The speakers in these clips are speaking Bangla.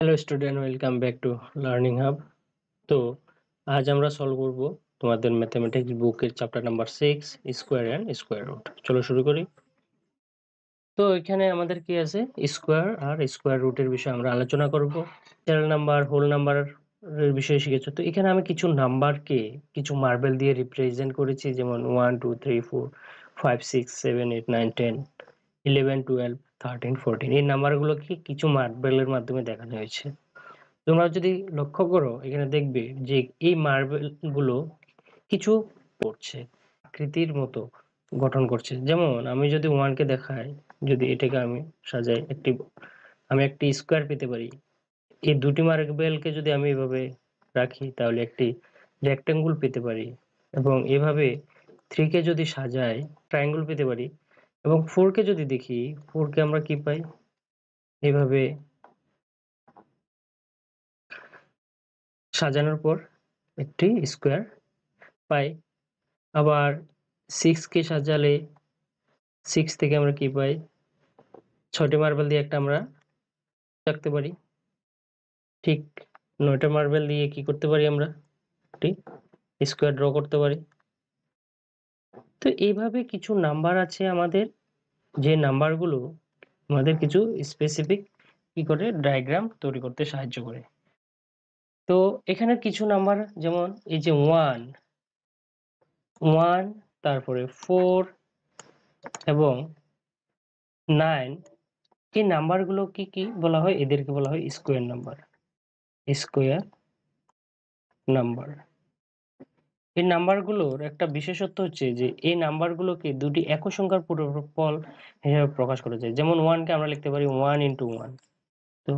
Hello student, welcome back to learning hub. তো আজ আমরা সলভ করব তোমাদের ম্যাথমেটিক্স বুকের chapter number 6 square and square root. চলো শুরু করি। তো এখানে আমাদের কি আছে, স্কোয়ার আর স্কোয়ার রুটের বিষয়ে আমরা আলোচনা করব। ন্যাচারাল নাম্বার, হোল নাম্বার এর বিষয়ে শিখেছো। তো এখানে আমি কিছু নাম্বারকে কিছু মার্বেল দিয়ে রিপ্রেজেন্ট করেছি, যেমন 1 2 3 4 5 6 7 8 9 10 11 12 13 14। এই নাম্বারগুলোকে কিছু মার্বেলের মাধ্যমে দেখানো হয়েছে। তোমরা যদি লক্ষ্য করো এখানে দেখবে যে এই মার্বেল গুলো কিছু করছে, আকৃতির মতো গঠন করছে। যেমন আমি যদি 1 কে দেখাই, যদি এটাকে আমি সাজাই, আমি একটি স্কোয়ার পেতে পারি। এই দুটি মার্বেলকে যদি আমি এভাবে রাখি তাহলে একটি রেক্টেঙ্গল পেতে পারি, এবং এভাবে 3 কে যদি সাজাই ট্রায়াঙ্গল পেতে পারি, এবং 4 কে যদি দেখি 4 কে আমরা কি পাই, এভাবে সাজানোর পর একটি স্কোয়ার পাই। আবার 6 কে সাজালে 6 থেকে আমরা কি পাই, 6টি মার্বেল দিয়ে একটা আমরা রাখতে পারি। ঠিক 9টা মার্বেল দিয়ে কি করতে পারি, আমরা একটি স্কোয়ার ড্র করতে পারি। তো এইভাবে কিছু নাম্বার আছে আমাদের, যে নাম্বারগুলো আমাদের কিছু স্পেসিফিক কি করে ডায়াগ্রাম তৈরি করতে সাহায্য করে। তো এখানে কিছু নাম্বার, যেমন এই যে 1, তারপরে 4 এবং 9, এই নাম্বারগুলো কি বলা হয়, এদেরকে বলা হয় স্কোয়ার নাম্বার। স্কোয়ার নাম্বার, এই নাম্বারগুলোর একটা বিশেষত্ব হচ্ছে যে এই নাম্বারগুলোকে দুটি একক সংখ্যার পূর্ণফল হিসেবে প্রকাশ করা যায়। যেমন 1 কে আমরা লিখতে পারি 1 into 1। তো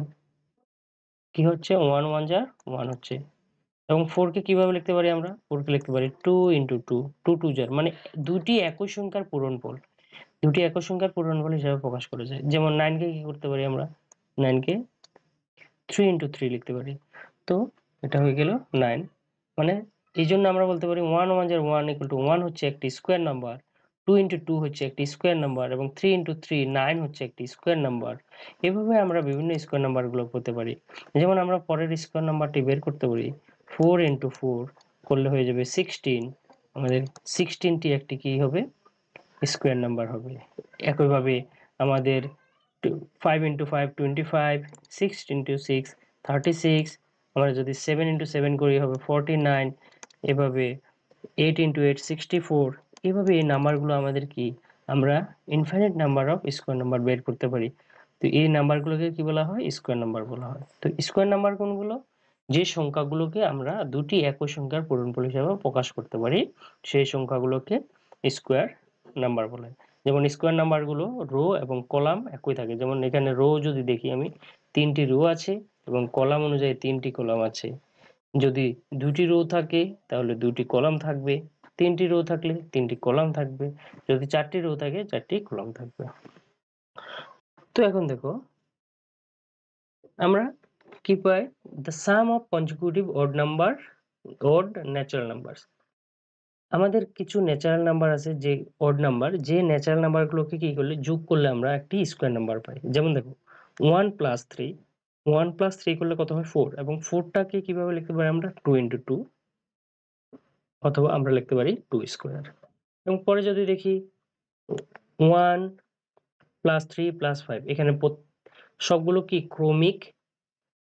কি হচ্ছে, 1 1 যা 1 হচ্ছে। এবং 4 কে কিভাবে লিখতে পারি, আমরা 4 কে লিখতে পারি 2 into 2, 2 2 যার মানে দুটি একই সংখ্যার পূরণফল, দুটি একই সংখ্যার পূরণফল হিসেবে প্রকাশ করা যায়। যেমন 9 কে কি করতে পারি, আমরা 9 কে 3 into 3 লিখতে পারি। তো এটা হয়ে গেল 9। মানে এই জন্য আমরা বলতে পারি 1 1 যার 1 equal to 1 হচ্ছে একটি স্কোয়ার নাম্বার, 2 into 2 হচ্ছে একটি স্কোয়ার নাম্বার, এবং 3 into 3 9 হচ্ছে একটি স্কোয়ার নাম্বার। এভাবে আমরা বিভিন্ন স্কোয়ার নাম্বারগুলো পেতে পারি। যেমন আমরা পরের স্কোয়ার নাম্বারটি বের করতে পারি, 4 into 4 করলে হয়ে যাবে 16। আমাদের 16টি একটি কি হবে, স্কোয়ার নাম্বার হবে। একইভাবে আমাদের 5 into 5 25, 6 into 6 36, আমরা যদি 7 into 7 করি হবে 49, এভাবে 8 into 8 64। এভাবে এই নাম্বারগুলো আমাদের কি, আমরা infinite number of square number বের করতে পারি। তো এই নাম্বারগুলোকে কি বলা হয়, স্কোয়ার নাম্বার বলা হয়। তো স্কোয়ার নাম্বার কোনগুলো, যে সংখ্যাগুলোকে আমরা দুটি একই সংখ্যার পূরণফল হিসেবে প্রকাশ করতে পারি সেই সংখ্যাগুলোকে স্কোয়ার নাম্বার বলে। যেমন স্কোয়ার নাম্বারগুলো রো এবং কলাম একই থাকে। যেমন এখানে রো যদি দেখি আমি, 3টি রো আছে এবং কলাম অনুযায়ী 3টি কলাম আছে। যদি 2টি রো থাকে তাহলে 2টি কলাম থাকবে, 3টি রো থাকলে 3টি কলাম থাকবে, যদি 4টি রো থাকে 4টি কলাম থাকবে। তো এখন দেখো আমরা কি পাই, the sum of consecutive odd number, odd natural numbers. আমাদের কিছু ন্যাচারাল নাম্বার আছে, যে অড নাম্বার, যে ন্যাচারাল নাম্বারগুলোকে কি করলে যোগ করলে আমরা একটি স্কোয়ার নাম্বার পাই। যেমন দেখো 1 plus 3, 1 plus 3 করলে কত হয় 4, এবং 4টাকে কিভাবে লিখতে পারি আমরা 2 into 2, অথবা আমরা লিখতে পারি 2 স্কোয়ার। এবং পরে যদি দেখি 1 plus 3 plus 5, এখানে সবগুলো কি ক্রমিক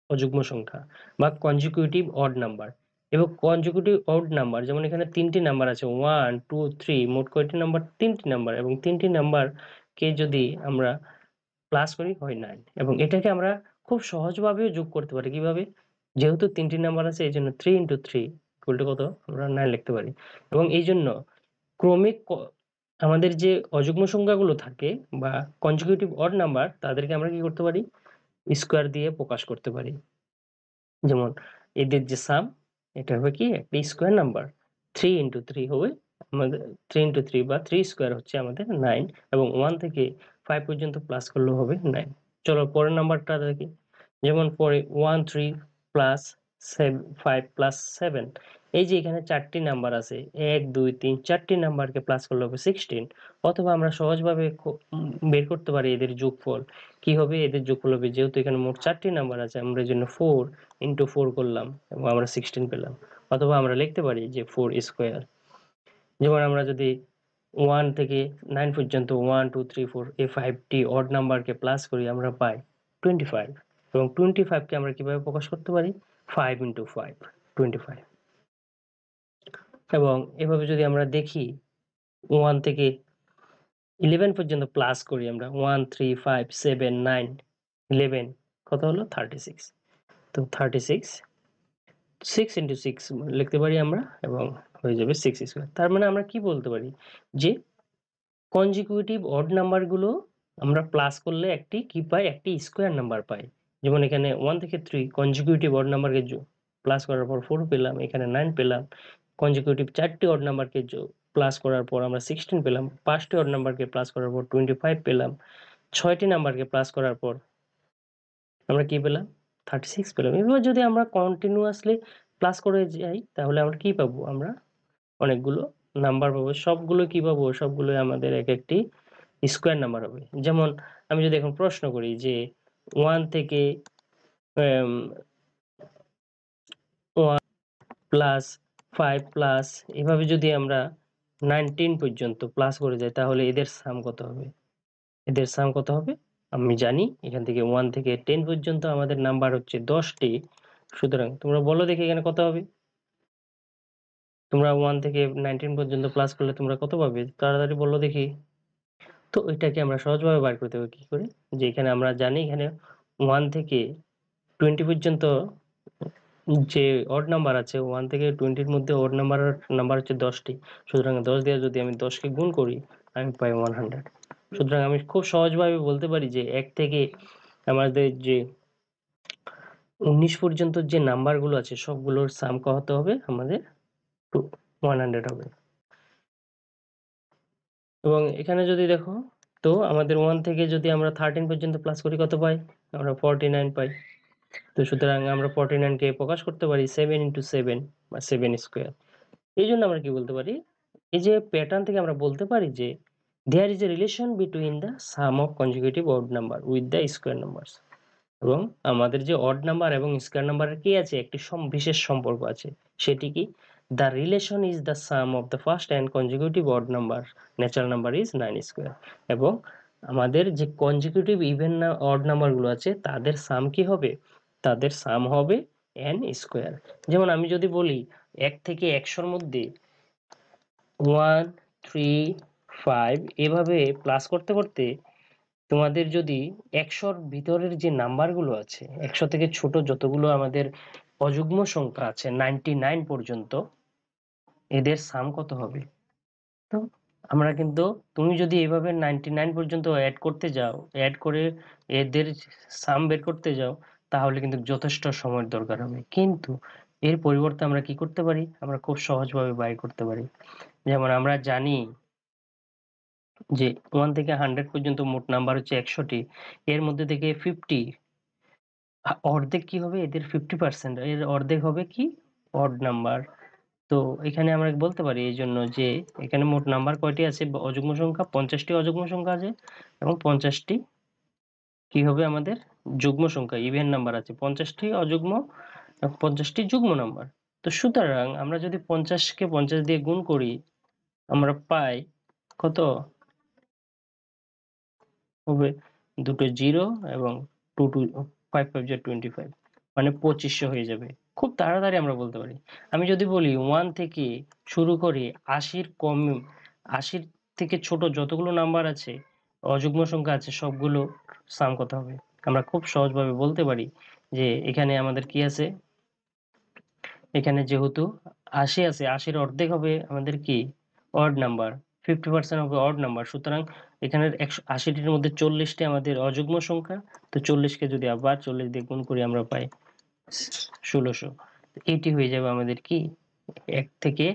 অযুগ্ম সংখ্যা বা কনজিকিউটিভ অড নাম্বার। এবং কনজিকিউটিভ অড নাম্বার, যেমন এখানে 3টি নাম্বার আছে 1 2 3, মোট কয়টি নাম্বার, 3টি নাম্বার, এবং 3টি নাম্বারকে যদি আমরা প্লাস করি হয় 9। এবং এটাকে আমরা খুব সহজভাবেও যোগ করতে পারি। কিভাবে, যেহেতু 3টি নাম্বার আছে এই জন্য 3 into 3 equal to কত, আমরা 9 লিখতে পারি। এবং এই জন্য ক্রমিক আমাদের যে অযুগ্ম সংখ্যাগুলো থাকে বা কনজিকিউটিভ অড নাম্বার, তাদেরকে আমরা কি করতে পারি, স্কোয়ার দিয়ে প্রকাশ করতে পারি। যেমন এদের যে সাম, এটা হবে কি একটা স্কোয়ার নাম্বার, 3 into 3 হবে আমাদের 3 into 3 বা 3 স্কোয়ার হচ্ছে আমাদের 9, এবং 1 থেকে 5 পর্যন্ত প্লাস করলেও হবে 9। চলো পরের নাম্বারটা দেখি। যেমন পরে 1 3 প্লাস 5 প্লাস 7, এই যে এখানে 4টি নাম্বার আছে 1 2 3 4টি নাম্বারকে প্লাস করলে হবে 16, অথবা আমরা সহজভাবে বের করতে পারি এদের যোগফল। কি হবে? এদের যোগফল হবে, যেহেতু এখানে মোট 4টি নাম্বার আছে, আমরা এজন্য 4 * 4 করলাম এবং আমরা 16 পেলাম। অথবা আমরা লিখতে পারি যে 4 স্কয়ার। যেমন আমরা যদি 1 থেকে 9 পর্যন্ত 1 2 3 4 এই 5টি অড নাম্বারকে প্লাস করি, আমরা পাই 25, এবং 25 কে আমরা কিভাবে প্রকাশ করতে পারি? 5 * 5 25। এবং এভাবে যদি আমরা দেখি 1 থেকে 11 পর্যন্ত প্লাস করি, আমরা 1 3 5 7 9 11 কত হলো? 36। তো 36 6 * 6 লিখতে পারি আমরা, এবং হয়ে যাবে 6 স্কয়ার। তার মানে আমরা কি বলতে পারি? যে কনজিকিউটিভ অড নাম্বারগুলো আমরা প্লাস করলে একটি কি পাই? একটি স্কয়ার নাম্বার পাই। যেমন এখানে 1 থেকে 3 কনজিকিউটিভ অড নাম্বারকে প্লাস করার পর 4 পেলাম, এখানে 9 পেলাম। কনজিকিউটিভ 4টি অড নাম্বারকে প্লাস করার পর আমরা 16 পেলাম। 5টি অড নাম্বারকে প্লাস করার পর 25 পেলাম। 6টি নাম্বারকে প্লাস করার পর আমরা কি পেলাম? 36 পেলাম। এভাবে যদি আমরা কন্টিনিউয়াসলি প্লাস করে যাই, তাহলে আমরা কি পাবো? আমরা অনেকগুলো নাম্বার পাবো। সবগুলো কি পাবো? সবগুলোই আমাদের একটি স্কয়ার নাম্বার হবে। যেমন আমি যদি এখন প্রশ্ন করি যে 1 থেকে 1 প্লাস 5 প্লাস এভাবে যদি আমরা 19 পর্যন্ত প্লাস করে যাই, তাহলে এদের সাম কত হবে? এদের সাম কত হবে? আমি জানি এখান থেকে 1 থেকে 10 পর্যন্ত আমাদের নাম্বার হচ্ছে 10টি। সুতরাং তোমরা বলো দেখি এখানে কত হবে? তোমরা 1 থেকে 19 পর্যন্ত প্লাস করলে তোমরা কত পাবে? তাড়াতাড়ি বলো দেখি। তো এটাকে আমরা সহজভাবে বার করতে পারি কি করে? যে এখানে আমরা জানি এখানে 1 থেকে 20 পর্যন্ত যে অড নাম্বার আছে, 1 থেকে 20 এর মধ্যে অড নাম্বার হচ্ছে 10টি। সুতরাং 10 দিয়ে যদি আমি 10 কে গুণ করি, আমি পাই 100। সুতরাং আমি খুব সহজভাবে বলতে পারি যে 1 থেকে আমাদের যে 19 পর্যন্ত যে নাম্বারগুলো আছে, সবগুলোর সাম কত হবে? আমাদের 100 হবে। এবং এখানে যদি দেখো, তো আমাদের 1 থেকে যদি আমরা 13 পর্যন্ত প্লাস করি, কত পাই? আমরা 49 পাই। তো সুতরাং আমরা 49 কে প্রকাশ করতে পারি 7 * 7 বা 7 স্কয়ার। এইজন্য আমরা কি বলতে পারি? এই যে প্যাটার্ন থেকে আমরা বলতে পারি যে there is a relation between the sum of consecutive odd number with the square numbers, এবং আমাদের যে অড নাম্বার এবং স্কয়ার নাম্বারের কি আছে? একটি বিশেষ সম্পর্ক আছে। সেটি কি? The relation is the sum of the first and consecutive odd number natural number is 9 square, এবং আমাদের যে consecutive even odd নাম্বার গুলো আছে, তাদের সাম কি হবে? তাদের সাম হবে n স্কয়ার। যেমন আমি যদি বলি 1 থেকে 100 র মধ্যে 1 3 5 এভাবে প্লাস করতে করতে তোমাদের যদি 100 র ভিতরের যে নাম্বারগুলো আছে, 100 থেকে ছোট যতগুলো আমাদের অযুগ্ম সংখ্যা আছে 99 পর্যন্ত, এদের সাম কত হবে? তো আমরা কিন্তু, তুমি যদি এভাবে 99 পর্যন্ত এড করতে যাও, এড করে এদের সাম বের করতে যাও, তাহলে কিন্তু যথেষ্ট সময়ের দরকার হবে। কিন্তু এর পরিবর্তে আমরা কি করতে পারি? আমরা খুব সহজভাবে বাইর করতে পারি। যেমন আমরা জানি যে 1 থেকে 100 পর্যন্ত মোট নাম্বার হচ্ছে 100টি। এর মধ্যে থেকে 50 অর্ধেক কি হবে? এদের 50% এর অর্ধেক হবে কি? Odd number. তো এখানে আমরা বলতে পারি এইজন্য যে এখানে মোট নাম্বার কয়টি আছে? অযুগ্ম সংখ্যা 50টি অযুগ্ম সংখ্যা আছে, এবং 50টি কি হবে আমাদের? যুগ্ম সংখ্যা, ইভেন নাম্বার আছে। 50টি অযুগ্ম এবং 50টি যুগ্ম নাম্বার। তো সুতরাং আমরা যদি 50 কে 50 দিয়ে গুণ করি, আমরা পাই কত? হবে দুটো 0 এবং 2 2 5 5 যা 25, মানে 2500 হয়ে যাবে। খুব তাড়াতাড়ি আমরা বলতে পারি। আমি যদি বলি 1 থেকে শুরু করে 80 কম, 80 থেকে ছোট যতগুলো নাম্বার আছে, অযুগ্ম সংখ্যা আছে, সবগুলো সাম কত হবে? আমরা খুব সহজভাবে বলতে পারি যে এখানে আমাদের কি আছে? এখানে যেহেতু 80 আছে, 80 এর অর্ধেক হবে আমাদের কি? Odd number. 50% হবে অড নাম্বার। সুতরাং এখানের 80 টির মধ্যে 40 টি আমাদের অযুগ্ম সংখ্যা। তো 40 কে যদি আবার 40 দিয়ে গুণ করি, আমরা পাই 1600। এটি হয়ে যাবে আমাদের কি? 1 থেকে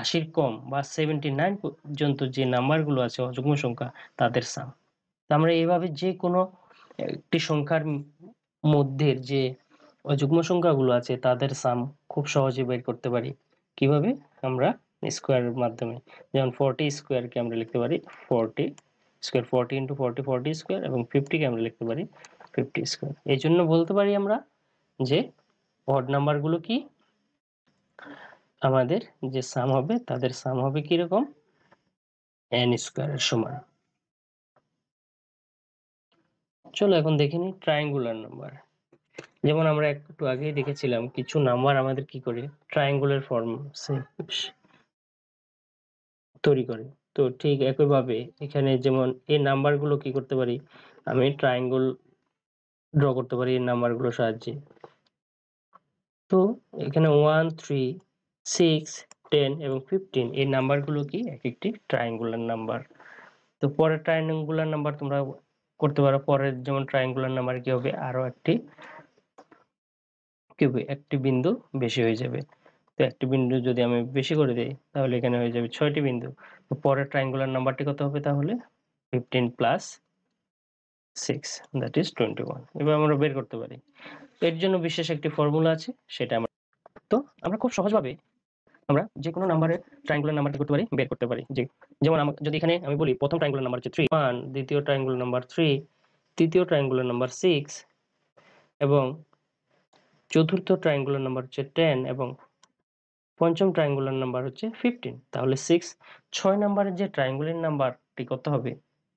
80 কম বা 79 পর্যন্ত যে নাম্বারগুলো আছে অযুগ্ম সংখ্যা, তাদের সাম। তো আমরা এভাবে যে কোনো একটি সংখ্যার মধ্যের যে যুগ্ম সংখ্যাগুলো আছে, তাদের সাম খুব সহজে বের করতে পারি। কিভাবে আমরা স্কোয়ারের মাধ্যমে, যেমন 40 স্কোয়ারকে আমরা লিখতে পারি 40 স্কোয়ার, 40 ইন্টু 40 40 স্কোয়ার, এবং 50 কে আমরা লিখতে পারি 50 স্কোয়ার। এই জন্য বলতে পারি আমরা যে অড নাম্বারগুলো কি, আমাদের যে সাম হবে তাদের সাম হবে কিরকম, n স্কোয়ারের সমান। চলো এখন দেখে নিই ট্রায়াঙ্গুলার নাম্বার। যেমন আমরা একটু আগেই দেখেছিলাম কিছু নাম্বার আমাদের কি করে ট্রায়াঙ্গুলার ফর্ম তৈরি করে। তো ঠিক একইভাবে এখানে যেমন এই নাম্বারগুলো কি করতে পারি, আমি ট্রায়াঙ্গল ড্র করতে পারি এই নাম্বারগুলোর সাহায্যে। তো এখানে 1 3 6 10 এবং 15 এই নাম্বারগুলো কি এক একটি ট্রায়াঙ্গুলার নাম্বার। তো পরের ট্রায়াঙ্গুলার নাম্বার তোমরা করতে পারো। পরের যেমন ট্রায়াঙ্গুলার নাম্বার কি হবে, আরো একটি কি হবে, একটি বিন্দু বেশি হয়ে যাবে। তো একটি বিন্দু যদি আমি বেশি করে দেই তাহলে এখানে হয়ে যাবে 6টি বিন্দু। তো পরের ট্রায়াঙ্গুলার নাম্বারটি কত হবে তাহলে, 15 প্লাস 6 দ্যাট ইজ 21। এবার আমরা বের করতে পারি। এর জন্য বিশেষ একটি ফর্মুলা আছে, সেটা আমরা, তো আমরা খুব সহজভাবে আমরা যে কোনো নাম্বারের ট্রায়াঙ্গুলার নাম্বারটি করতে পারি, বের করতে পারি। যেমন যদি এখানে আমি বলি প্রথম ট্রায়াঙ্গুলার নাম্বার হচ্ছে 3 1, দ্বিতীয় ট্রায়াঙ্গুলার নাম্বার 3, তৃতীয় ট্রায়াঙ্গুলার নাম্বার 6 এবং চতুর্থ ট্রায়াঙ্গুলার নাম্বার হচ্ছে 10 এবং পঞ্চম ট্রায়াঙ্গুলার নাম্বার হচ্ছে 15। তাহলে 6 নাম্বারের যে ট্রায়াঙ্গুলার নাম্বারটি কত হবে,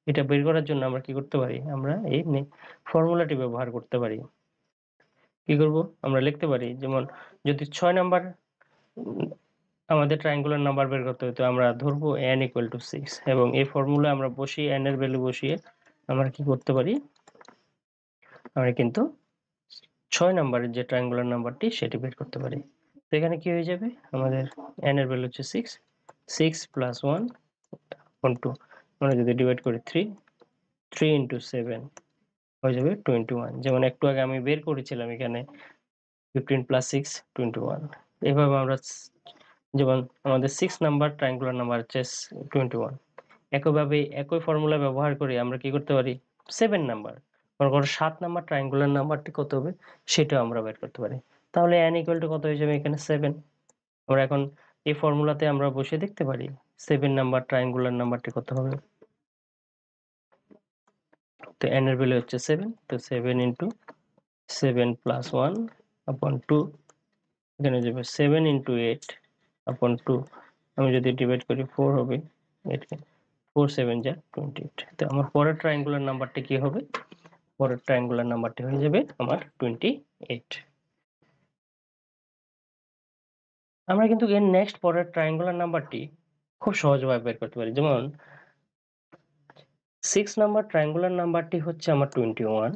এটা বের করার জন্য আমরা কি করতে পারি, আমরা এই ফর্মুলাটি ব্যবহার করতে পারি। কি করব, আমরা লিখতে পারি যেমন যদি 6 নাম্বার আমাদের ট্রায়াঙ্গুলার নাম্বার বের করতে হয়, তো আমরা ধরবো n equal to 6 এবং এই ফর্মুলা আমরা বসিয়ে n এর ভ্যালু বসিয়ে আমরা কি করতে পারি, আমরা কিন্তু 6 নাম্বারের যে ট্রায়াঙ্গুলার নাম্বারটি সেটি বের করতে পারি। তো এখানে কি হয়ে যাবে, আমাদের n এর ভ্যালু হচ্ছে 6, 6 প্লাস 1 upon 2, আমরা যদি ডিভাইড করি 3 ইন্টু 7 হয়ে যাবে 21। যেমন একটু আগে আমি বের করেছিলাম এখানে 15 প্লাস 6 21। এভাবে আমরা যেমন আমাদের 6 নাম্বার ট্রায়াঙ্গুলার নাম্বার হচ্ছে 21, একইভাবে একই ফর্মুলা ব্যবহার করে আমরা কি করতে পারি 7 নাম্বার, মনে করো 7 নাম্বার ট্রায়াঙ্গুলার নাম্বারটি কত হবে সেটাও আমরা বের করতে পারি। তাহলে n ইকুয়াল টু কত হয়ে যাবে, এখানে 7। আমরা এখন এই ফর্মুলাতে আমরা বসে দেখতে পারি 7 নাম্বার ট্রায়াঙ্গুলার নাম্বারটি কত হবে। তো n এর ভ্যালু হচ্ছে 7, তো 7 ইন্টু 7 প্লাস 1 আপন 2, এখানে যাবে 7 ইন্টু 8 আপন 2, আমি যদি ডিভাইড করি 4 হবে, 4 7 যা 28। তো আমার পরের ট্রায়াঙ্গুলার নাম্বারটি কি হবে, পরের ট্রায়াঙ্গুলার নাম্বারটি হয়ে যাবে আমার 28। আমরা কিন্তু এর নেক্সট পরের ট্রায়াঙ্গুলার নাম্বারটি খুব সহজভাবে বের করতে পারি। যেমন 6 নাম্বার ট্রায়াঙ্গুলার নাম্বারটি হচ্ছে আমার 21,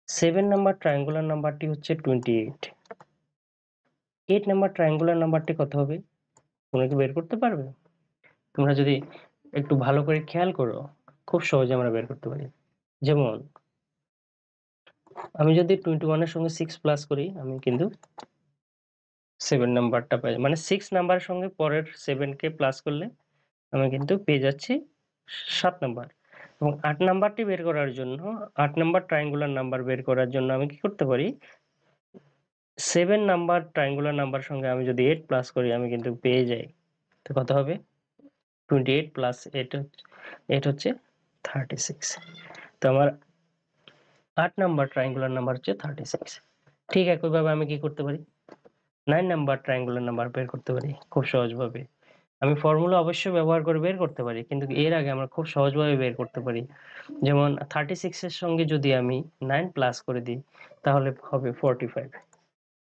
7 নাম্বার ট্রায়াঙ্গুলার নাম্বারটি হচ্ছে 28, 8 নাম্বার ট্রায়াঙ্গুলার নাম্বারটি কত হবে, তোমরা কি বের করতে পারবে? তোমরা যদি একটু ভালো করে খেয়াল করো, খুব সহজে আমরা বের করতে পারি। যেমন আমি যদি 21 এর সঙ্গে 6 প্লাস করি, আমি কিন্তু 7 নাম্বারটা পাই, মানে 6 নাম্বারের সঙ্গে পরের 7 কে প্লাস করলে আমি কিন্তু পেয়ে যাচ্ছি 7 নাম্বার। এবং 8 নাম্বারটি বের করার জন্য, 8 নাম্বার ট্রায়াঙ্গুলার নাম্বার বের করার জন্য আমি কি করতে পারি, 7 নাম্বার ট্রায়াঙ্গুলার নাম্বার সঙ্গে আমি যদি 8 প্লাস করি আমি কিন্তু পেয়ে যাই। তো কত হবে, 28 প্লাস 8 হচ্ছে 36। তো আমার 8 নাম্বার ট্রায়াঙ্গুলার নাম্বার হচ্ছে 36। ঠিক একইভাবে আমি কি করতে পারি, 9 নাম্বার ট্রায়াঙ্গুলার নাম্বার বের করতে পারি খুব সহজভাবে। আমি ফর্মুলা অবশ্যই ব্যবহার করে বের করতে পারি, কিন্তু এর আগে আমরা খুব সহজভাবে বের করতে পারি। যেমন 36 এর সঙ্গে যদি আমি 9 প্লাস করে দিই তাহলে হবে 45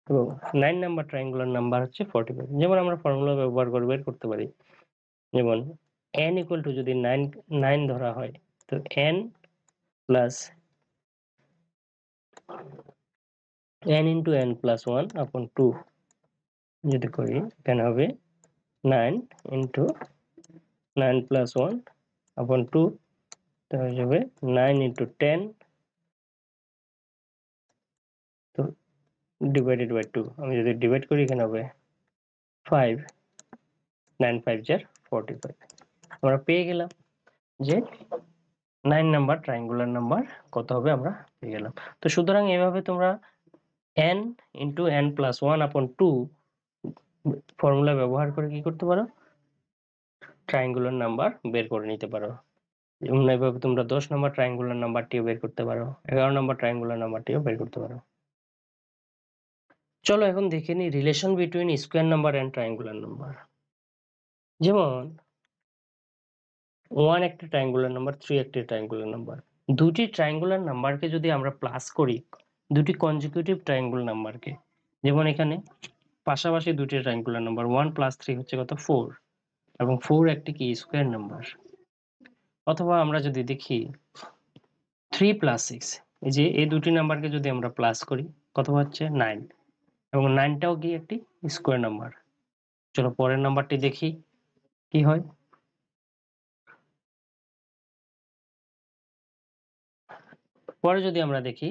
এবং 9 নাম্বার ট্রায়াঙ্গুলার নাম্বার হচ্ছে 45। যেমন আমরা ফর্মুলা ব্যবহার করে বের করতে পারি, যেমন n ইকুয়াল টু যদি 9 ধরা হয়, তো n plus n into n plus 1 আপন 2 যদি করি, এখানে হবে 9 ইন্টু 9 প্লাস 1 আপন 2, তো হয়ে যাবে 9 ইন্টু 10 তো ডিভাইডেড বাই 2। আমি যদি ডিভাইড করি এখানে হবে 5, 9 5 যার 45। আমরা পেয়ে গেলাম যে 9 নাম্বার ট্রায়াঙ্গুলার নাম্বার কত হবে, আমরা পেয়ে গেলাম। তো সুতরাং এভাবে তোমরা n ইন্টু n প্লাস 1 আপন 2 ফর্মুলা ব্যবহার করে কি করতে পারো, ট্রায়াঙ্গুলার নাম্বার বের করে নিতে পারো। যেমন এইভাবে তোমরা 10 নম্বর ট্রায়াঙ্গুলার নাম্বারটিও বের করতে পারো, 11 নম্বর ট্রায়াঙ্গুলার নাম্বারটিও বের করতে পারো। চলো এখন দেখে নিই relation between square number and triangular number. যেমন 1 একটা ট্রায়াঙ্গুলার নাম্বার, 3 একটা ট্রায়াঙ্গুলার নাম্বার। দুটি ট্রায়াঙ্গুলার নাম্বারকে যদি আমরা প্লাস করি, দুটি কনজিকিউটিভ ট্রায়াঙ্গুলার নাম্বারকে, যেমন এখানে পাশাপাশি দুটি ট্রায়াঙ্গুলার নাম্বার 1 প্লাস 3 হচ্ছে কত 4, এবং 4 একটি কি স্কোয়ার নাম্বার। অথবা আমরা যদি দেখি 3 প্লাস 6, এই যে এই দুটি নাম্বারকে যদি আমরা প্লাস করি কত হচ্ছে 9, এবং 9টাও কি একটি স্কোয়ার নাম্বার। চলো পরের নাম্বারটি দেখি কি হয়। পরে যদি আমরা দেখি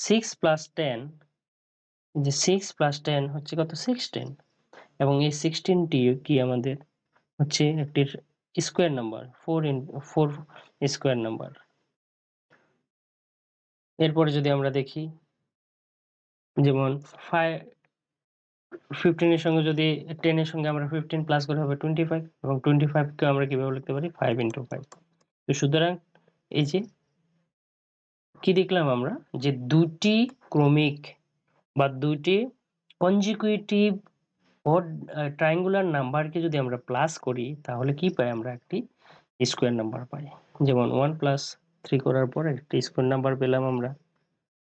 6 প্লাস 10, যে 6 প্লাস 10 হচ্ছে কত 16, এবং এই 16টি কি আমাদের হচ্ছে একটি স্কোয়ার নাম্বার, 4 স্কোয়ার নাম্বার। এরপরে যদি আমরা দেখি যেমন 15 এর সঙ্গে যদি 10 এর সঙ্গে আমরা 15 প্লাস করে হবে 25, এবং 25 কে আমরা কিভাবে লিখতে পারি 5 into 5। তো সুতরাং এই যে কি দেখলাম আমরা, যে দুটি ক্রমিক বা দুটি কনজিকিউটিভ অড ট্রায়াঙ্গুলার নাম্বারকে যদি আমরা প্লাস করি তাহলে কি পাই, আমরা একটি স্কোয়ার নাম্বার পাই। যেমন 1 প্লাস 3 করার পর একটি স্কোয়ার নাম্বার পেলাম আমরা,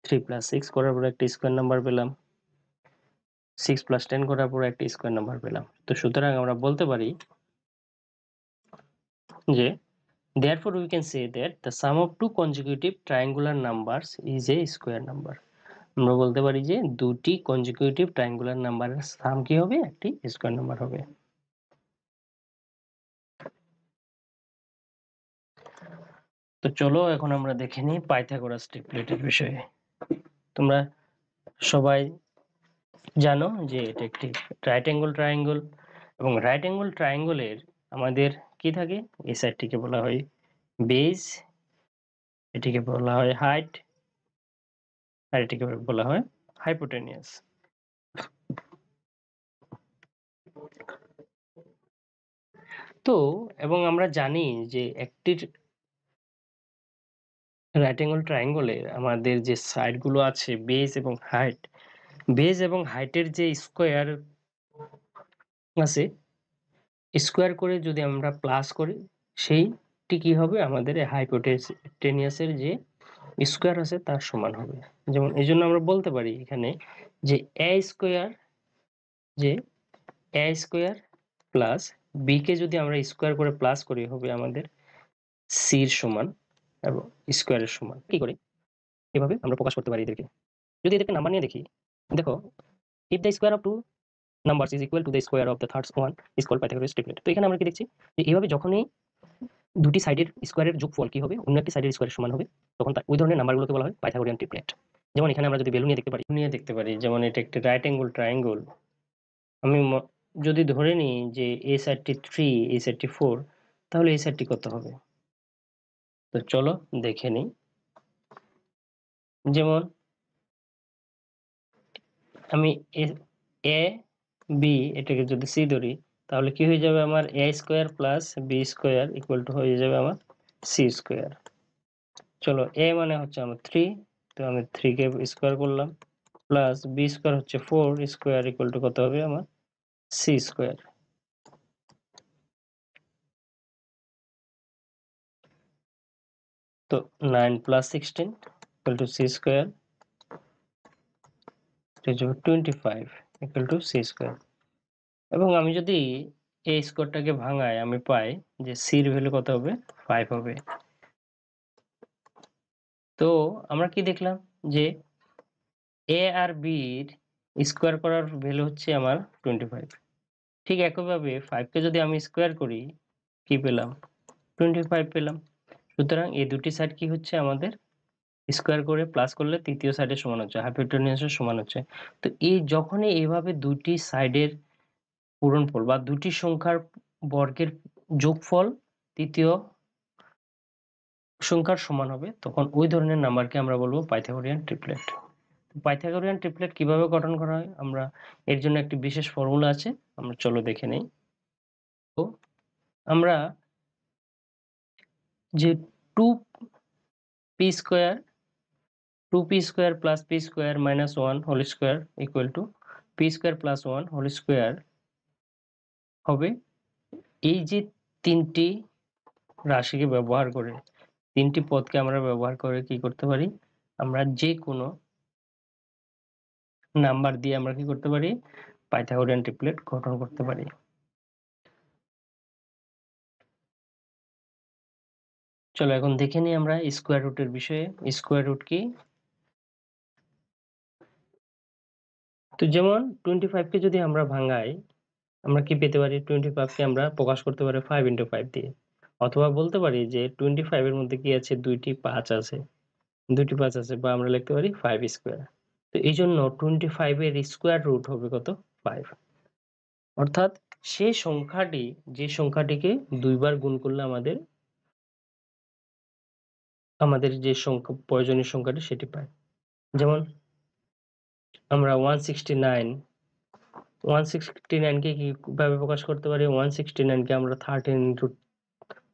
3 প্লাস 6 করার পর একটি স্কোয়ার নাম্বার পেলাম, 6 প্লাস 10 করার পর একটি স্কোয়ার নাম্বার পেলাম। তো সুতরাং আমরা বলতে পারি যে therefore we can say that the sum of two consecutive triangular numbers is a square number। আমরা বলতে পারি যে দুটি কনজিকিউটিভ ট্রায়াঙ্গুলার নাম্বারের সাম কি হবে, একটি স্কয়ার নাম্বার হবে। তো চলো এখন আমরা দেখে নিই পাইথাগোরাস ট্রিপলেটের বিষয়ে। তোমরা সবাই জানো যে এটা একটি রাইট অ্যাঙ্গেল ট্রায়াঙ্গল, এবং রাইট অ্যাঙ্গেল ট্রায়াঙ্গলের আমাদের কি থাকে, এই সাইডটিকে বলা হয় বেজ, এটিকে বলা হয় হাইট, আর এটিকে বলা হয় হাইপোটেনিয়াস। তো এবং আমরা জানি যে একটি রাইট অ্যাঙ্গেল ট্রায়াঙ্গলের আমাদের যে সাইড গুলো আছে বেজ এবং হাইট, বেজ এবং হাইটের যে স্কোয়ার আছে, স্কোয়ার করে যদি আমরা প্লাস করি সেইটি কি হবে, আমাদের হাইপোটেনিয়াসের যে স্কোয়ার আছে তার সমান হবে। যেমন এই জন্য আমরা বলতে পারি এখানে যে এ স্কোয়ার, যে এ স্কোয়ার প্লাস বি কে যদি আমরা স্কোয়ার করে প্লাস করি হবে আমাদের সির সমান এবং স্কোয়ারের সমান। কি করে এভাবে আমরা প্রকাশ করতে পারি এদেরকে, যদি এদেরকে নাম্বার নিয়ে দেখি, দেখো if the square of two numbers is equal to the square of the third one is called Pythagoras triplet। তো এখানে আমরা কি দেখছি যে এইভাবে যখনই দুটি সাইডের স্কোয়ারের যোগফল কি হবে, অন্য একটি সাইডের স্কোয়ারের সমান হবে, তখন ওই ধরনের নাম্বারগুলোকে বলা হয় পাইথাগোরিয়ান ট্রিপলেট। যেমন এখানে আমরা যদি ভ্যালু নিয়ে দেখতে পারি, যেমন এটা একটি রাইট অ্যাঙ্গেল ট্রায়াঙ্গল। আমি যদি ধরে নিই যে এই সাইডটি 3, এই সাইডটি 4, তাহলে এই সাইডটি কত হবে। তো চলো দেখে নিই। যেমন আমি এ বি এটাকে যদি সি ধরি, তাহলে কি হয়ে যাবে, আমার A square plus B square equal to হয়ে যাবে আমার সি স্কোয়ার। চলো এ মানে হচ্ছে আমার 3, তো আমি 3 কে স্কোয়ার করলাম, প্লাস বি স্কোয়ার হচ্ছে 4 স্কোয়ার ইকুয়াল টু কত হবে আমার সি স্কোয়ার। তো 9 plus 16 equal to C square, 25 equal to C square. এবং আমি যদি এই স্কোয়ারটাকে ভাঙাই আমি পাই যে সির ভ্যালু কত হবে, 5 হবে। তো আমরা কি দেখলাম যে এ আর বির স্কোয়ার করার ভ্যালু হচ্ছে আমার 25। ঠিক একইভাবে 5 কে যদি আমি স্কোয়ার করি কি পেলাম, 25 পেলাম। সুতরাং এই দুটি সাইড কি হচ্ছে আমাদের স্কোয়ার করে প্লাস করলে তৃতীয় সাইডের সমান হচ্ছে, হাইপোটেনিয়াসের সমান হচ্ছে। তো এই যখনই এইভাবে দুটি সাইডের পূরণফল বা দুটি সংখ্যার বর্গের যোগফল তৃতীয় সংখ্যার সমান হবে, তখন ওই ধরনের নাম্বারকে আমরা বলবো পাইথাগোরিয়ান ট্রিপলেট। পাইথাগোরিয়ান ট্রিপলেট কিভাবে গঠন করা হয় আমরা এর জন্য একটি বিশেষ ফর্মুলা আছে, আমরা চলো দেখে নেই। তো আমরা যে 2p square 2p square plus p square minus 1 whole square equal to p square plus 1 whole square হবে, এই যে তিনটি রাশিকে ব্যবহার করে, তিনটি পদকে আমরা ব্যবহার করে কি করতে পারি, আমরা যে কোনো নাম্বার দিয়ে আমরা কি করতে পারি, পাইথাগোরিয়ান ট্রিপলেট গঠন করতে পারি। চলো এখন দেখে নিই আমরা স্কোয়ার রুটের বিষয়ে। স্কোয়ার রুট কি? তো যেমন 25 কে যদি আমরা ভাঙাই, আমরা কি পেতে পারি? 25 কে আমরা প্রকাশ করতে পারি 5 into 5 দিয়ে, অথবা বলতে পারি যে 25 এর মধ্যে কি আছে, দুইটি 5 আছে, বা আমরা লিখতে পারি 5 স্কোয়ার। তো এই জন্য 25 এর স্কোয়ার রুট হবে কত? 5। অর্থাৎ সেই সংখ্যাটি, যে সংখ্যাটিকে দুইবার গুণ করলে আমাদের যে সংখ্যা, প্রয়োজনীয় সংখ্যাটি সেটি পাই। যেমন আমরা 169 কে কিভাবে প্রকাশ করতে পারি? 169 কে আমরা 13 into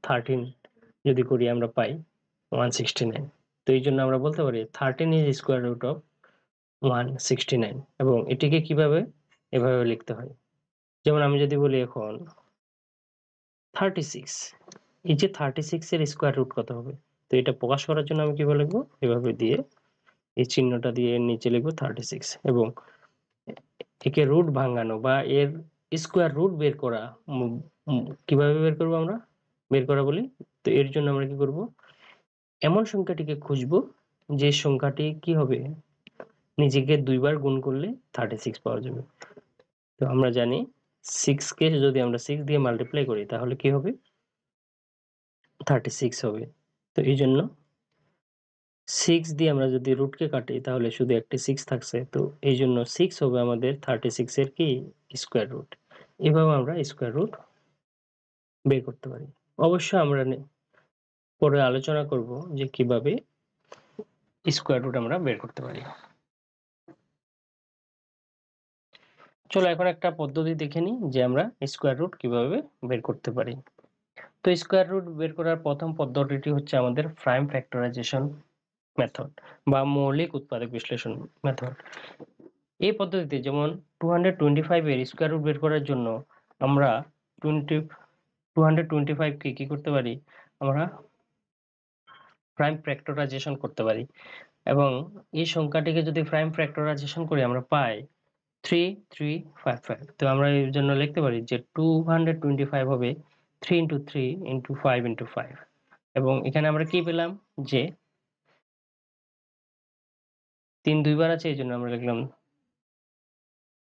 13 যদি করি আমরা পাই 169। তো এই জন্য আমরা বলতে পারি 13 is square root of 169, এবং এটিকে কিভাবে, এভাবে লিখতে হয়। যেমন আমি যদি বলি এখন 36, এই যে 36 এর স্কোয়ার রুট কত হবে? তো এটা প্রকাশ করার জন্য আমি কিভাবে লিখবো? এভাবে দিয়ে, এই চিহ্নটা দিয়ে নিচে লিখবো 36, এবং একে রুট ভাঙানো বা এর স্কোয়ার রুট বের করা, কিভাবে বের করবো আমরা? বের করা বলি। তো এর জন্য আমরা কি করব? এমন সংখ্যাটিকে খুঁজবো যে সংখ্যাটি কি হবে, নিজেকে দুইবার গুণ করলে 36 পাওয়া যাবে। তো আমরা জানি 6 কে যদি আমরা 6 দিয়ে মাল্টিপ্লাই করি তাহলে কি হবে? 36 হবে। তো এই জন্য 6 দিয়ে আমরা যদি রুটকে কাটি তাহলে শুধু একটি 6 থাকছে। তো এই জন্য 6 হবে আমাদের 36 এর কি? Square root. এভাবে আমরা স্কোয়ার রুট বের করতে পারি। অবশ্য আমরা পরে আলোচনা করব যে কিভাবে স্কোয়ার রুট আমরা বের করতে পারি। চলো এখন একটা পদ্ধতি দেখে নিই যে আমরা স্কোয়ার রুট কিভাবে বের করতে পারি। তো স্কোয়ার রুট বের করার প্রথম পদ্ধতিটি হচ্ছে আমাদের প্রাইম ফ্যাক্টরাইজেশন মেথড বা মৌলিক উৎপাদক বিশ্লেষণ মেথড। এই পদ্ধতিতে যেমন 225 এর স্কোয়ার রুট বের করার জন্য আমরা 225 কে কি করতে পারি, আমরা প্রাইম ফ্যাক্টরাইজেশন করতে পারি, এবং এই সংখ্যাটিকে যদি প্রাইম ফ্যাক্টরাইজেশন করি আমরা পাই 3355। তো আমরা এর জন্য লিখতে পারি যে 225 হবে 3 into 3 into 5 into 5, এবং এখানে আমরা কি পেলাম যে 3 দুইবার আছে, এই জন্য আমরা লিখলাম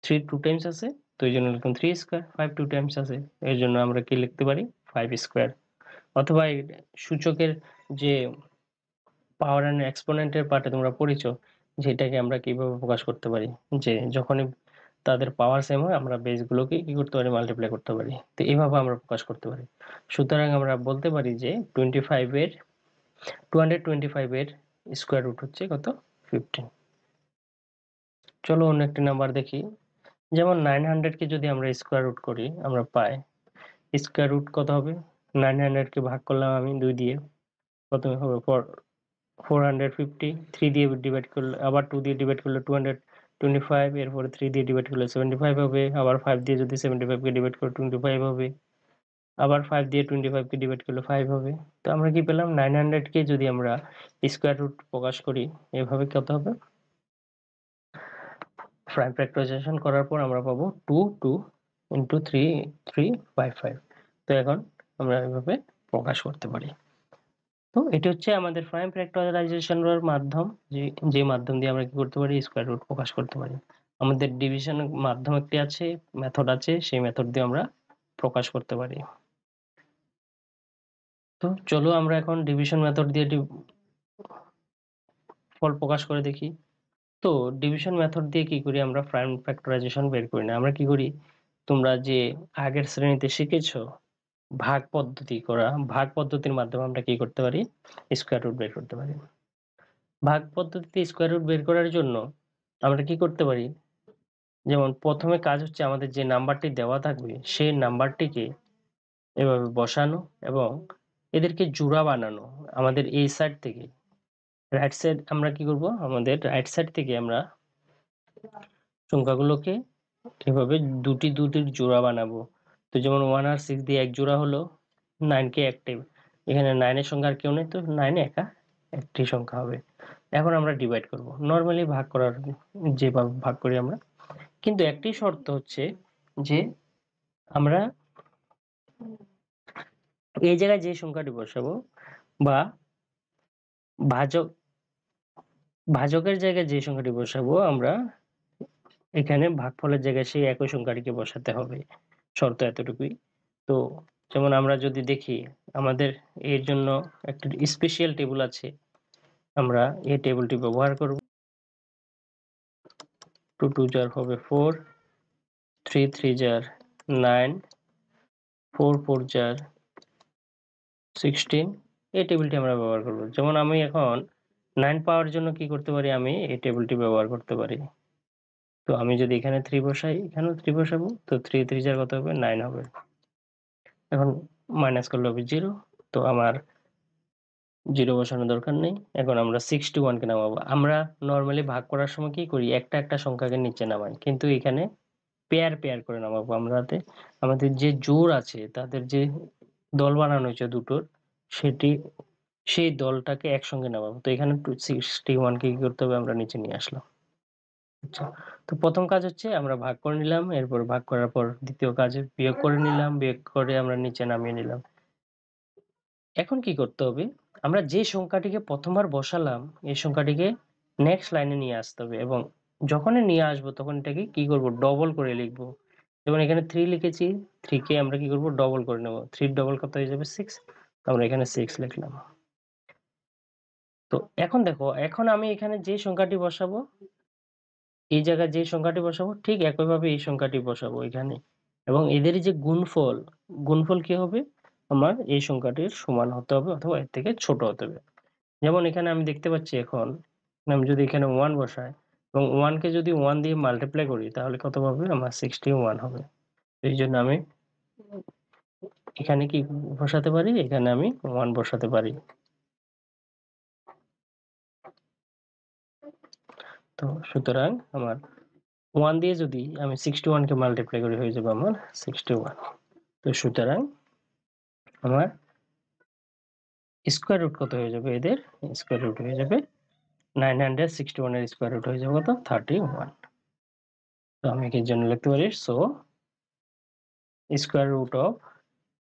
3 2 টাইমস আছে, তো এই জন্য লিখলাম 3 স্কয়ার। 5 2 টাইমস আছে, এর জন্য আমরা কি লিখতে পারি? 5 স্কয়ার। অথবা এই সূচকের যে পাওয়ার এন্ড এক্সপোনেন্টের পার্টে তোমরা পড়েছো, যেটাকে আমরা কিভাবে প্রকাশ করতে পারি, যে যখনই তাদের পাওয়ার সেম হয় আমরা বেসগুলোকে কি করতে পারি? মাল্টিপ্লাই করতে পারি। তো এইভাবে আমরা প্রকাশ করতে পারি। সুতরাং আমরা বলতে পারি যে 225 এর স্কোয়ার রুট হচ্ছে কত? 15। চলো অন্য একটি নাম্বার দেখি। যেমন 900 কে যদি আমরা স্কোয়ার রুট করি আমরা পাই স্কোয়ার রুট কত হবে? 900 কে ভাগ করলাম আমি 2 দিয়ে, প্রথমে হবে 450, 3 দিয়ে ডিভাইড করলে, আবার 2 দিয়ে ডিভাইড করলে 225, এরপরে 3 দিয়ে ডিভাইড করলে 75 হবে, আবার 5 দিয়ে যদি 75 কে ডিভাইড করে 25 হবে, আবার 5 দিয়ে 25 কে ডিভাইড করলে 5 হবে। তো আমরা কি পেলাম? 900 কে যদি আমরা স্কোয়ার রুট প্রকাশ করি এভাবে কত হবে? প্রাইম ফ্যাক্টরাইজেশন করার পর আমরা পাবো 2 2 into 3 355। তো এখন আমরা এভাবে প্রকাশ করতে পারি। তো এটি হচ্ছে আমাদের প্রাইম ফ্যাক্টরাইজেশনের মাধ্যম, যে মাধ্যম দিয়ে আমরা কি করতে পারি? স্কোয়ার রুট প্রকাশ করতে পারি। আমাদের ডিভিশনের মাধ্যম একটি আছে, মেথড আছে, সেই মেথড দিয়ে আমরা প্রকাশ করতে পারি। তো চলো আমরা এখন ডিভিশন মেথড দিয়ে ফল প্রকাশ করে দেখি। তো ডিভিশন মেথড দিয়ে কি করি আমরা? প্রাইম ফ্যাক্টরাইজেশন বের করি না, আমরা কি করি? তোমরা যে আগের শ্রেণীতে শিখেছো ভাগ পদ্ধতি করা, ভাগ পদ্ধতির মাধ্যমে আমরা কি করতে পারি? স্কোয়ার রুট বের করতে পারি। ভাগ পদ্ধতিতে স্কোয়ার রুট বের করার জন্য আমরা কি করতে পারি, যেমন প্রথমে কাজ হচ্ছে আমাদের যে নাম্বারটি দেওয়া থাকবে সেই নাম্বারটিকে এভাবে বসানো এবং এদেরকে জোড়া বানানো। আমাদের এই সাইড থেকে রাইট সাইড আমরা কি করব, আমাদের রাইট সাইড থেকে আমরা সংখ্যাগুলোকে এভাবে দুটির জোড়া বানাবো। তো যেমন 1 আর 6 দিয়ে এক জোড়া হলো, 9 কে একটি, এখানে 9 এর সংখ্যা আর কেউ নেই, তো 9 একা একটি সংখ্যা হবে। এখন আমরা ডিভাইড করব নরমালি ভাগ করার যেভাবে ভাগ করি আমরা, কিন্তু একটি শর্ত হচ্ছে যে আমরা এই জায়গায় যে সংখ্যাটি বসাবো বা ভাজকের জায়গায় যে সংখ্যাটি বসাবো আমরা এখানে ভাগফলের জায়গায় সেই একই সংখ্যাটিকে বসাতে হবে, শর্ত এতটুকুই। তো যেমন আমরা যদি দেখি আমাদের এর জন্য একটা স্পেশাল টেবিল আছে, আমরা এই টেবিলটি ব্যবহার করব। 2 2 jar হবে 4, 3 3 jar 9, 4 4 jar 16, এই টেবিলটি আমরা ব্যবহার করব। যেমন আমি এখন 9 পাওয়ার জন্য কি করতে পারি, আমি এই টেবিলটি ব্যবহার করতে পারি। তো আমি যদি এখানে 3 বসাই, এখানেও 3 বসাবো, তো 3 3 jar কত হবে, 9 হবে। এখন মাইনাস করলে হবে 0, তো আমার 0 বসানোর দরকার নেই। এখন আমরা 61 কে নামাবো। আমরা নরমালি ভাগ করার সময় কি করি, একটা সংখ্যাকে নিচে নামাই, কিন্তু এখানে পেয়ার করে নামাবো। আমরাতে আমাদের যে জোড় আছে তাদের যে দল বানানো হয়েছে দুটোর, সেই দলটাকে একসঙ্গে নামাবো। তো এখানে 61 কে কি করতে হবে, আমরা নিচে নিয়ে আসলাম। আচ্ছা, তো প্রথম কাজ হচ্ছে আমরা ভাগ করে নিলাম, এরপর ভাগ করার পর দ্বিতীয় কাজে বিয়োগ করে নিলাম, বিয়োগ করে আমরা নিচে নামিয়ে নিলাম। এখন কি করতে হবে, আমরা যে সংখ্যাটিকে প্রথমবার বসালাম এই সংখ্যাটিকে নেক্সট লাইনে নিয়ে আসতে হবে, এবং যখনই নিয়ে আসবো তখন এটাকে কি করব, ডবল করে লিখবো। যেমন এখানে 3 লিখেছি, 3 কে আমরা কি করব, ডবল করে নেব। 3 ডবল কত হয়ে যাবে, 6, আমরা এখানে 6 লিখলাম। তো এখন দেখো, এখন আমি এখানে যে সংখ্যাটি বসাবো, এই জায়গায় যে সংখ্যাটি বসাবো ঠিক একইভাবে এই সংখ্যাটি বসাবো এখানে, এবং এদের যে গুণফল কি হবে, আমার এই সংখ্যাটির সমান হতে হবে অথবা এর থেকে ছোট হতে হবে। যেমন এখানে আমি দেখতে পাচ্ছি, এখন আমি যদি এখানে 1 বসাই এবং 1 কে যদি 1 দিয়ে মাল্টিপ্লাই করি তাহলে কত পাবে, আমার 61 হবে। এই জন্য আমি এখানে কি বসাতে পারি, এখানে আমি 1 বসাতে পারি। তো সুতরাং আমার 1 দিয়ে যদি আমি 61 কে মাল্টিপ্লাই করি হয়ে যাবে আমার 61। তো সুতরাং আমার স্কয়ার রুট কত হয়ে যাবে, এদের স্কয়ার রুট হয়ে যাবে 961 এর স্কয়ার রুট হয়ে যাবে কত, 31। তো আমি এর জন্য লিখতে পারি, so square root of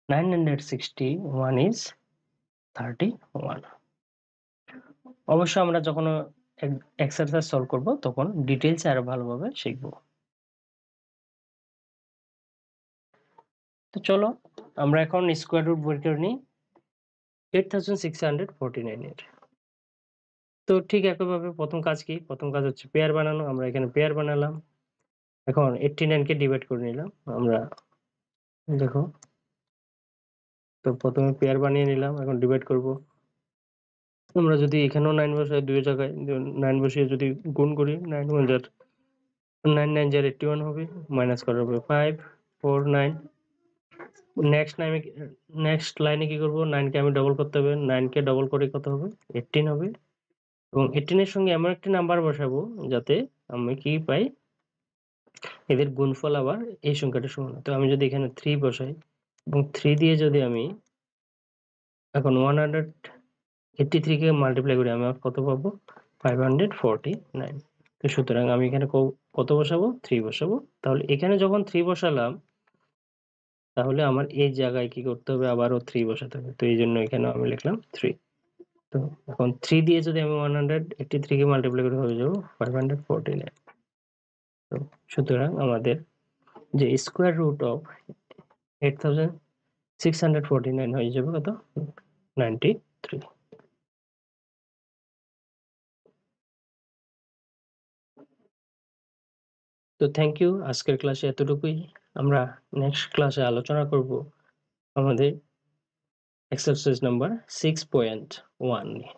961 is 31। অবশ্য আমরা যখন এক্সারসাইজ সলভ করব তখন ডিটেইলসে আরো ভালোভাবে শিখব। তো চলো আমরা এখন স্কয়ার রুট বের করে নিই 8649 এর। তো ঠিক একইভাবে প্রথম কাজ কি, প্রথম কাজ হচ্ছে পেয়ার বানানো। আমরা এখানে পেয়ার বানালাম। এখন 89 কে ডিভাইড করে নিলাম আমরা, দেখো। তো প্রথমে পেয়ার বানিয়ে নিলাম, এখন ডিভাইড করব। আমরা যদি এখানেও 9 বসাই, দুই জায়গায় 9 বসিয়ে যদি গুণ করি, 9 1 jar 9 9 jar 81 হবে, মাইনাস করা হবে 5 4 9। নেক্সট লাইনে কি করব, 9 কে আমি ডবল করতে হবে, 9 কে ডবল করে কত হবে, 18 হবে, এবং 18 এর সঙ্গে এমন একটি নাম্বার বসাবো যাতে আমি কি পাই, এদের গুণফল আবার এই সংখ্যাটার সমান। তো আমি যদি এখানে 3 বসাই এবং 3 দিয়ে যদি আমি এখন 183 কে মাল্টিপ্লাই করি, আমি কত পাবো, 549। তো সুতরাং আমি এখানে কত বসাবো, 3 বসাবো। তাহলে এখানে যখন 3 বসালাম তাহলে আমার এই জায়গায় কি করতে হবে, আবারও 3 বসাতে হবে। তো এই জন্য এখানে আমি লিখলাম 3। তো এখন 3 দিয়ে যদি আমি 183 কে মাল্টিপ্লাই করি হয়ে যাবো 549। তো সুতরাং আমাদের যে স্কয়ার রুট অফ 8649 হয়ে যাবে কত, 93। তো থ্যাংক ইউ, আজকের ক্লাসে এতটুকুই। আমরা নেক্সট ক্লাসে আলোচনা করব আমাদের এক্সারসাইজ নাম্বার 6.1 নিয়ে।